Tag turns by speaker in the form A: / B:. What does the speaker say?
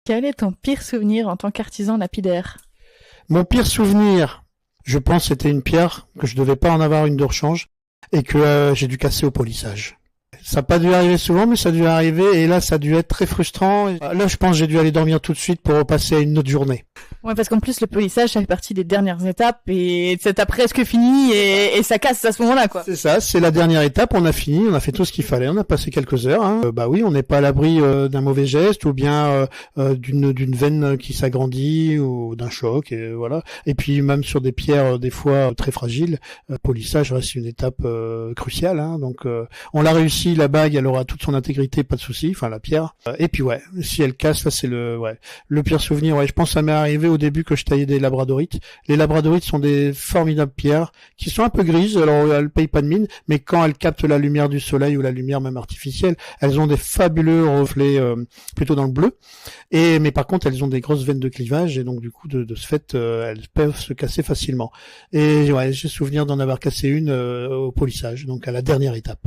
A: Quel est ton pire souvenir en tant qu'artisan lapidaire?
B: Mon pire souvenir, je pense, c'était une pierre que je devais pas en avoir une de rechange et que j'ai dû casser au polissage. Ça n'a pas dû arriver souvent, mais ça a dû arriver, et là, ça a dû être très frustrant. Là, je pense que j'ai dû aller dormir tout de suite pour repasser à une autre journée.
A: Ouais, parce qu'en plus, le polissage, ça fait partie des dernières étapes, et c'est presque fini, et ça casse à ce moment-là, quoi.
B: C'est ça, c'est la dernière étape, on a fini, on a fait tout ce qu'il fallait, on a passé quelques heures. Bah oui, on n'est pas à l'abri d'un mauvais geste, ou bien d'une veine qui s'agrandit, ou d'un choc, et voilà. Et puis, même sur des pierres, des fois, très fragiles, polissage reste une étape cruciale, donc on l'a réussi. La bague, elle aura toute son intégrité, pas de souci. Enfin, la pierre. Et puis ouais, si elle casse, là c'est le pire souvenir. Ouais, je pense que ça m'est arrivé au début que je taillais des labradorites. Les labradorites sont des formidables pierres qui sont un peu grises. Alors elles payent pas de mine, mais quand elles captent la lumière du soleil ou la lumière même artificielle, elles ont des fabuleux reflets plutôt dans le bleu. Mais par contre, elles ont des grosses veines de clivage et donc du coup de ce fait, elles peuvent se casser facilement. Et ouais, j'ai souvenir d'en avoir cassé une au polissage, donc à la dernière étape.